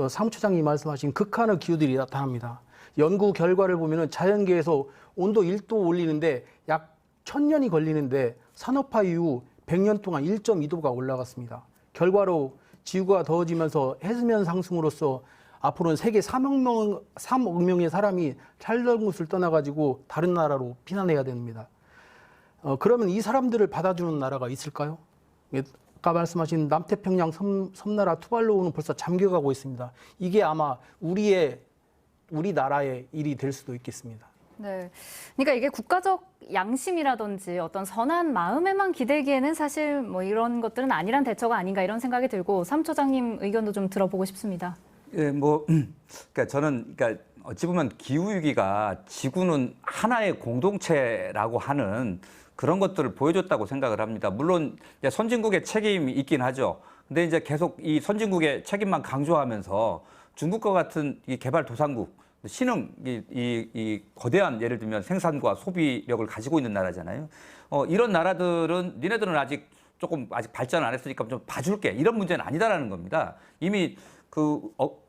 사무처장님이 말씀하신 극한의 기후들이 나타납니다. 연구 결과를 보면은 자연계에서 온도 1도 올리는데 약 1000년이 걸리는데 산업화 이후 100년 동안 1.2도가 올라갔습니다. 결과로 지구가 더워지면서 해수면 상승으로써 앞으로는 세계 3억 명의 사람이 살던 곳을 떠나가지고 다른 나라로 피난해야 됩니다. 그러면 이 사람들을 받아주는 나라가 있을까요? 아까 말씀하신 남태평양 섬나라 투발루는 벌써 잠겨가고 있습니다. 이게 아마 우리나라의 일이 될 수도 있겠습니다. 네. 그러니까 이게 국가적 양심이라든지 어떤 선한 마음에만 기대기에는 사실 뭐 이런 것들은 아니란 대처가 아닌가 이런 생각이 들고 사무처장님 의견도 좀 들어보고 싶습니다. 예, 그러니까 저는 그러니까 어찌 보면 기후 위기가 지구는 하나의 공동체라고 하는 그런 것들을 보여줬다고 생각을 합니다. 물론 이제 선진국의 책임이 있긴 하죠. 근데 이제 계속 이 선진국의 책임만 강조하면서 중국과 같은 이 개발도상국, 신흥 이 거대한 예를 들면 생산과 소비력을 가지고 있는 나라잖아요. 이런 나라들은 니네들은 아직 발전 안 했으니까 좀 봐줄게 이런 문제는 아니다라는 겁니다. 이미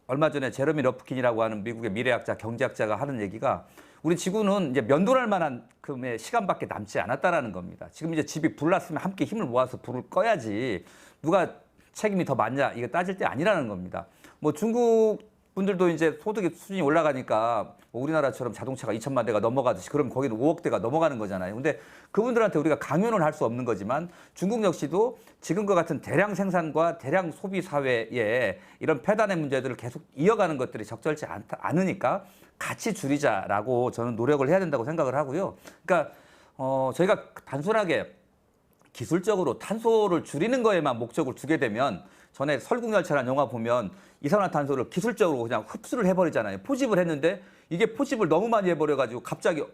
얼마 전에 제러미 러프킨이라고 하는 미국의 미래학자, 경제학자가 하는 얘기가 우리 지구는 이제 면도할 만한 금의 시간밖에 남지 않았다라는 겁니다. 지금 이제 집이 불났으면 함께 힘을 모아서 불을 꺼야지 누가 책임이 더 많냐 이거 따질 때 아니라는 겁니다. 뭐 중국 분들도 이제 소득의 수준이 올라가니까 뭐 우리나라처럼 자동차가 2천만 대가 넘어가듯이 그럼 거기는 5억 대가 넘어가는 거잖아요. 근데 그분들한테 우리가 강요는 할 수 없는 거지만 중국 역시도 지금과 같은 대량 생산과 대량 소비 사회에 이런 폐단의 문제들을 계속 이어가는 것들이 적절치 않으니까 같이 줄이자라고 저는 노력을 해야 된다고 생각을 하고요. 그러니까 저희가 단순하게 기술적으로 탄소를 줄이는 거에만 목적을 두게 되면 전에 설국열차라는 영화 보면 이산화탄소를 기술적으로 그냥 흡수를 해버리잖아요. 포집을 했는데 이게 포집을 너무 많이 해버려가지고 갑자기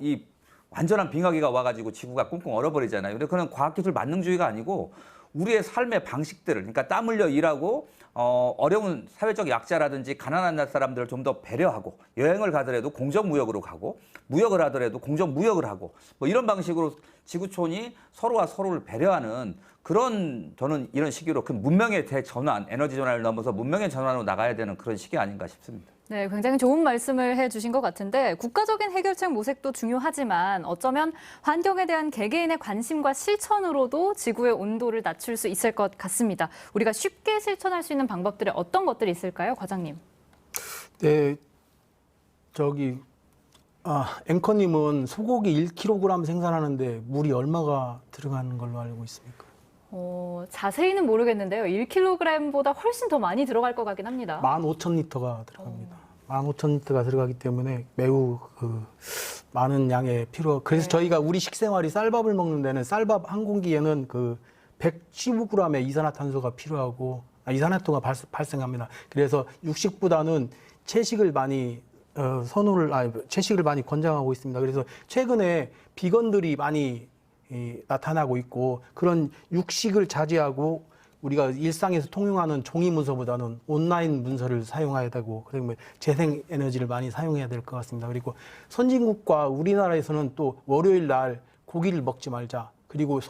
이 완전한 빙하기가 와가지고 지구가 꽁꽁 얼어버리잖아요. 근데 그건 과학기술 만능주의가 아니고 우리의 삶의 방식들을 그러니까 땀 흘려 일하고 어려운 사회적 약자라든지 가난한 사람들을 좀 더 배려하고 여행을 가더라도 공정무역으로 가고 무역을 하더라도 공정무역을 하고 뭐 이런 방식으로 지구촌이 서로와 서로를 배려하는 그런 저는 이런 시기로 그 문명의 대전환, 에너지 전환을 넘어서 문명의 전환으로 나가야 되는 그런 시기 아닌가 싶습니다. 네, 굉장히 좋은 말씀을 해주신 것 같은데 국가적인 해결책 모색도 중요하지만 어쩌면 환경에 대한 개개인의 관심과 실천으로도 지구의 온도를 낮출 수 있을 것 같습니다. 우리가 쉽게 실천할 수 있는 방법들이 어떤 것들이 있을까요, 과장님? 네, 앵커님은 소고기 1kg 생산하는데 물이 얼마가 들어가는 걸로 알고 있습니까? 자세히는 모르겠는데요. 1kg보다 훨씬 더 많이 들어갈 것 같긴 합니다. 15,000리터가 들어갑니다. 15,000리터가 들어가기 때문에 매우 많은 양의 그래서 네. 저희가 우리 식생활이 쌀밥을 먹는 데는 쌀밥 한 공기에는 115g의 이산화탄소가 필요하고 이산화탄소가 발생합니다. 그래서 육식보다는 채식을 많이 채식을 많이 권장하고 있습니다. 그래서 최근에 비건들이 많이 나타나고 있고 그런 육식을 자제하고 우리가 일상에서 통용하는 종이 문서보다는 온라인 문서를 사용해야 되고 그리고 재생 에너지를 많이 사용해야 될 것 같습니다. 그리고 선진국과 우리나라에서는 또 월요일 날 고기를 먹지 말자. 그리고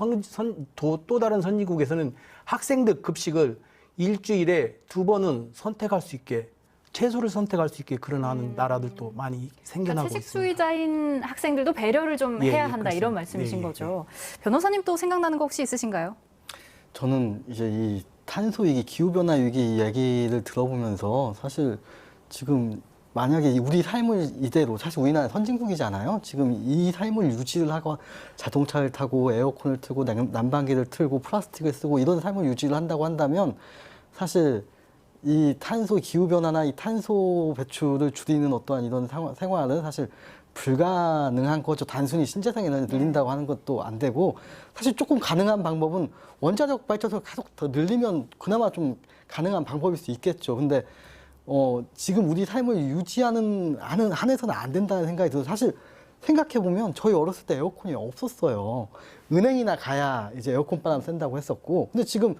또 다른 선진국에서는 학생들 급식을 일주일에 2번은 선택할 수 있게 채소를 선택할 수 있게 그런 하는 나라들도 많이 생겨나고 그러니까 있습니다. 채식주의자인 학생들도 배려를 좀 해야 한다 그렇습니다. 이런 말씀이신 거죠. 변호사님 또 생각나는 거 혹시 있으신가요? 저는 이제 이 탄소 위기, 기후변화 위기 얘기를 들어보면서 사실 지금 만약에 우리 삶을 이대로 사실 우리나라 선진국이잖아요. 지금 이 삶을 유지를 하고 자동차를 타고 에어컨을 틀고 난방기를 틀고 플라스틱을 쓰고 이런 삶을 유지를 한다고 한다면 사실 이 탄소 기후 변화나 이 탄소 배출을 줄이는 어떠한 이런 생활은 사실 불가능한 거죠. 단순히 신재생 에너지 늘린다고 하는 것도 안 되고, 사실 조금 가능한 방법은 원자력 발전소 계속 더 늘리면 그나마 좀 가능한 방법일 수 있겠죠. 근데 지금 우리 삶을 유지하는 한에서는 안 된다는 생각이 들어서, 사실 생각해 보면 저희 어렸을 때 에어컨이 없었어요. 은행이나 가야 이제 에어컨 바람 쐰다고 했었고, 근데 지금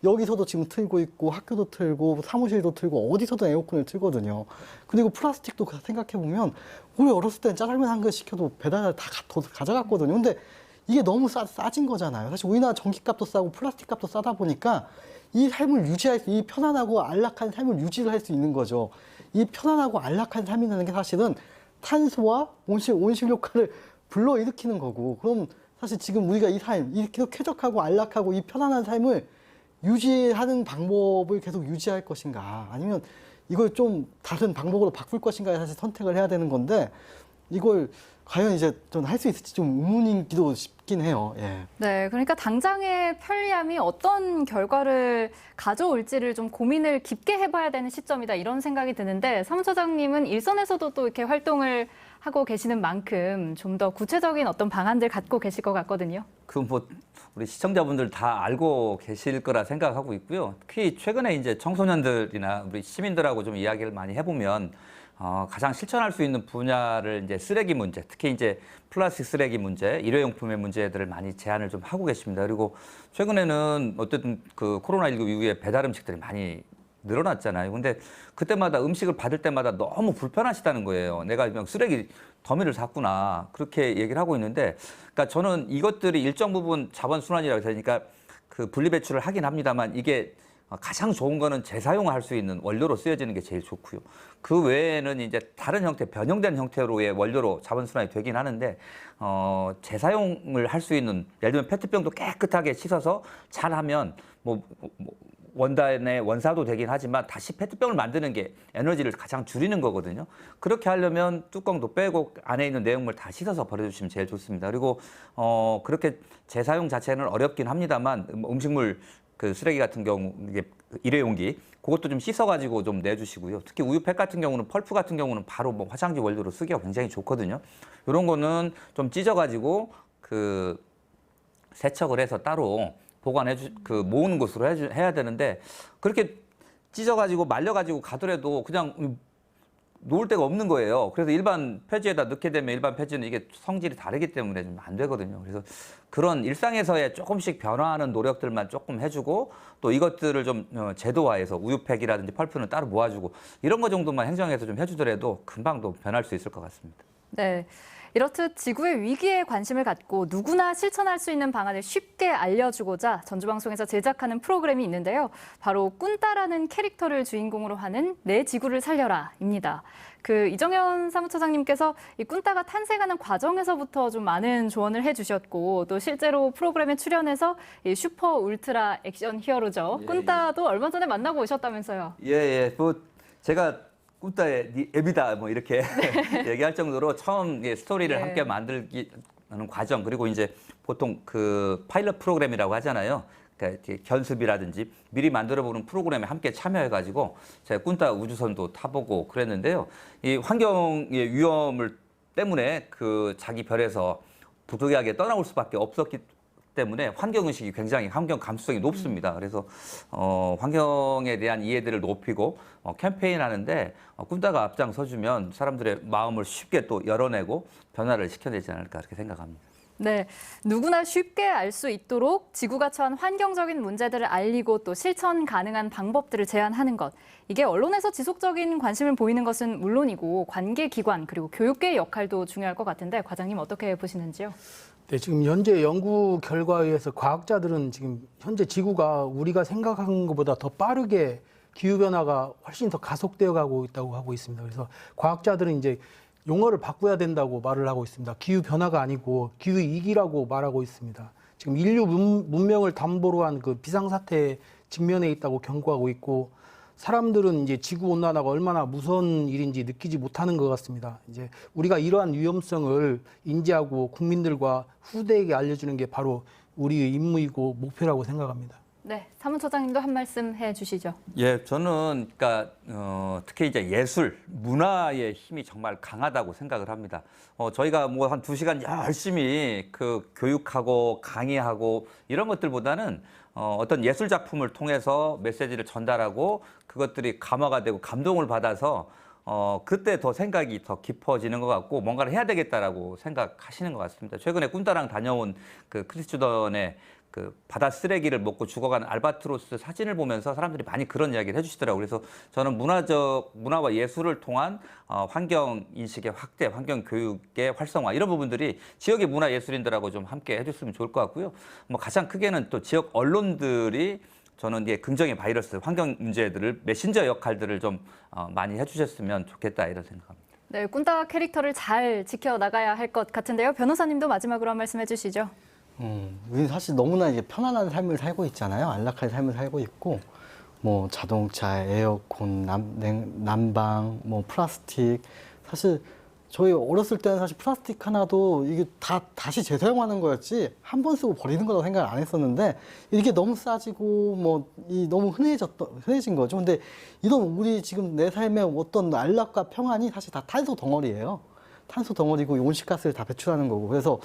여기서도 지금 틀고 있고, 학교도 틀고, 사무실도 틀고, 어디서든 에어컨을 틀거든요. 그리고 플라스틱도 생각해 보면, 우리 어렸을 때는 짜장면 한 그릇 시켜도 배달 다 가져갔거든요. 근데 이게 너무 싸진 거잖아요. 사실 우리나라 전기값도 싸고 플라스틱 값도 싸다 보니까 이 삶을 이 편안하고 안락한 삶을 유지를 할 수 있는 거죠. 이 편안하고 안락한 삶이라는 게 사실은 탄소와 온실효과를 불러일으키는 거고, 그럼 사실 지금 우리가 이 삶, 이렇게 쾌적하고 안락하고 이 편안한 삶을 유지하는 방법을 계속 유지할 것인가, 아니면 이걸 좀 다른 방법으로 바꿀 것인가에 사실 선택을 해야 되는 건데, 이걸 과연 이제 좀 할 수 있을지 좀 의문이기도 싶긴 해요. 예. 네, 그러니까 당장의 편리함이 어떤 결과를 가져올지를 좀 고민을 깊게 해봐야 되는 시점이다, 이런 생각이 드는데, 사무처장님은 일선에서도 또 이렇게 활동을 하고 계시는 만큼 좀 더 구체적인 어떤 방안들 갖고 계실 것 같거든요. 우리 시청자분들 다 알고 계실 거라 생각하고 있고요. 특히 최근에 이제 청소년들이나 우리 시민들하고 좀 이야기를 많이 해보면 가장 실천할 수 있는 분야를 이제 쓰레기 문제, 특히 이제 플라스틱 쓰레기 문제, 일회용품의 문제들을 많이 제안을 좀 하고 계십니다. 그리고 최근에는 어쨌든 그 코로나19 이후에 배달 음식들이 많이 늘어났잖아요. 근데 그때마다 음식을 받을 때마다 너무 불편하시다는 거예요. 내가 그냥 쓰레기 더미를 샀구나, 그렇게 얘기를 하고 있는데, 그러니까 저는 이것들이 일정 부분 자원순환이라고 되니까 그 분리배출을 하긴 합니다만, 이게 가장 좋은 거는 재사용할 수 있는 원료로 쓰여지는 게 제일 좋고요. 그 외에는 이제 다른 형태, 변형된 형태로의 원료로 자원순환이 되긴 하는데, 재사용을 할 수 있는, 예를 들면 페트병도 깨끗하게 씻어서 잘하면 원단의 원사도 되긴 하지만 다시 페트병을 만드는 게 에너지를 가장 줄이는 거거든요. 그렇게 하려면 뚜껑도 빼고 안에 있는 내용물 다 씻어서 버려주시면 제일 좋습니다. 그리고 그렇게 재사용 자체는 어렵긴 합니다만, 음식물 그 쓰레기 같은 경우, 이게 일회용기, 그것도 좀 씻어가지고 좀 내주시고요. 특히 우유팩 같은 경우는, 펄프 같은 경우는 바로 화장지 원료로 쓰기가 굉장히 좋거든요. 이런 거는 좀 찢어가지고 그 세척을 해서 따로 모으는 것으로 해야 되는데, 그렇게 찢어가지고 말려가지고 가더라도 그냥 놓을 데가 없는 거예요. 그래서 일반 폐지에다 넣게 되면 일반 폐지는 이게 성질이 다르기 때문에 좀 안 되거든요. 그래서 그런 일상에서의 조금씩 변화하는 노력들만 조금 해주고, 또 이것들을 좀 제도화해서 우유팩이라든지 펄프는 따로 모아주고, 이런 거 정도만 행정에서 좀 해주더라도 금방 또 변할 수 있을 것 같습니다. 네. 이렇듯 지구의 위기에 관심을 갖고 누구나 실천할 수 있는 방안을 쉽게 알려주고자 전주방송에서 제작하는 프로그램이 있는데요. 바로 꾼따라는 캐릭터를 주인공으로 하는 내 지구를 살려라입니다. 이정현 사무처장님께서 이 꾼따가 탄생하는 과정에서부터 좀 많은 조언을 해주셨고, 또 실제로 프로그램에 출연해서 이 슈퍼 울트라 액션 히어로죠. 꾼따도 얼마 전에 만나고 오셨다면서요. 예. 제가 꾼따의 앱이다 이렇게 얘기할 정도로 처음 스토리를 함께 만들기 하는 과정, 그리고 이제 보통 그 파일럿 프로그램이라고 하잖아요. 그러니까 견습이라든지 미리 만들어보는 프로그램에 함께 참여해가지고 제가 꾼따 우주선도 타보고 그랬는데요. 이 환경의 위험을 때문에 그 자기 별에서 부득이하게 떠나올 수밖에 없었기 때문에 환경의식이 굉장히, 환경 감수성이 높습니다. 그래서 환경에 대한 이해들을 높이고 캠페인 하는데 꾼따가 앞장서주면 사람들의 마음을 쉽게 또 열어내고 변화를 시켜내지 않을까, 그렇게 생각합니다. 네, 누구나 쉽게 알 수 있도록 지구가 처한 환경적인 문제들을 알리고 또 실천 가능한 방법들을 제안하는 것. 이게 언론에서 지속적인 관심을 보이는 것은 물론이고 관계기관 그리고 교육계의 역할도 중요할 것 같은데, 과장님 어떻게 보시는지요? 네, 지금 현재 연구 결과에 의해서 과학자들은 지금 현재 지구가 우리가 생각한 것보다 더 빠르게 기후변화가 훨씬 더 가속되어 가고 있다고 하고 있습니다. 그래서 과학자들은 이제 용어를 바꿔야 된다고 말을 하고 있습니다. 기후변화가 아니고 기후위기라고 말하고 있습니다. 지금 인류 문명을 담보로 한 그 비상사태에 직면해 있다고 경고하고 있고, 사람들은 이제 지구온난화가 얼마나 무서운 일인지 느끼지 못하는 것 같습니다. 이제 우리가 이러한 위험성을 인지하고 국민들과 후대에게 알려주는 게 바로 우리의 임무이고 목표라고 생각합니다. 네, 사무처장님도 한 말씀 해주시죠. 예, 저는 그러니까 특히 이제 예술, 문화의 힘이 정말 강하다고 생각을 합니다. 저희가 뭐 한 2시간 열심히 그 교육하고 강의하고 이런 것들보다는 어떤 예술 작품을 통해서 메시지를 전달하고 그것들이 감화가 되고 감동을 받아서 그때 더 생각이 더 깊어지는 것 같고 뭔가를 해야 되겠다라고 생각하시는 것 같습니다. 최근에 꿈따랑 다녀온 그 크리스 주던의 그 바다 쓰레기를 먹고 죽어가는 알바트로스 사진을 보면서 사람들이 많이 그런 이야기를 해주시더라고요. 그래서 저는 문화와 예술을 통한 환경 인식의 확대, 환경 교육의 활성화 이런 부분들이 지역의 문화 예술인들하고 좀 함께 해줬으면 좋을 것 같고요. 뭐 가장 크게는 또 지역 언론들이 저는 이게 긍정의 바이러스, 환경 문제들을 메신저 역할들을 좀 많이 해주셨으면 좋겠다 이런 생각합니다. 네, 꾼따 캐릭터를 잘 지켜나가야 할 것 같은데요. 변호사님도 마지막으로 한 말씀 해주시죠. 우리는 사실 너무나 이제 편안한 삶을 살고 있잖아요. 안락한 삶을 살고 있고, 뭐 자동차, 에어컨, 난방, 뭐 플라스틱. 사실 저희 어렸을 때는 사실 플라스틱 하나도 이게 다 다시 재사용하는 거였지 한 번 쓰고 버리는 거라고 생각을 안 했었는데 이게 너무 싸지고 뭐 너무 흔해진 거죠. 근데 이런 우리 지금 내 삶의 어떤 안락과 평안이 사실 다 탄소 덩어리예요. 탄소 덩어리고 온실가스를 다 배출하는 거고. 그래서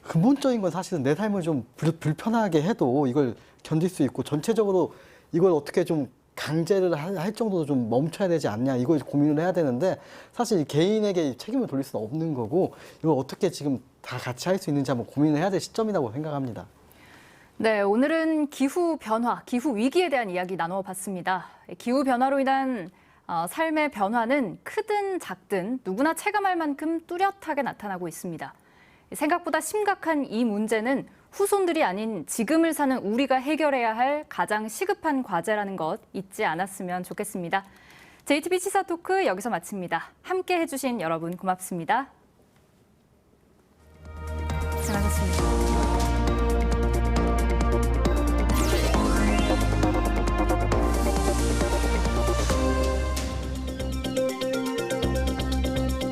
근본적인 건 사실은 내 삶을 좀 불편하게 해도 이걸 견딜 수 있고 전체적으로 이걸 어떻게 좀 강제를 할 정도로 좀 멈춰야 되지 않냐 이걸 고민을 해야 되는데 사실 개인에게 책임을 돌릴 수는 없는 거고 이걸 어떻게 지금 다 같이 할 수 있는지 한번 고민을 해야 될 시점이라고 생각합니다. 네, 오늘은 기후 변화, 기후 위기에 대한 이야기 나눠봤습니다. 기후 변화로 인한 삶의 변화는 크든 작든 누구나 체감할 만큼 뚜렷하게 나타나고 있습니다. 생각보다 심각한 이 문제는 후손들이 아닌 지금을 사는 우리가 해결해야 할 가장 시급한 과제라는 것 잊지 않았으면 좋겠습니다. JTBC 시사토크 여기서 마칩니다. 함께 해주신 여러분 고맙습니다. 고생하셨습니다.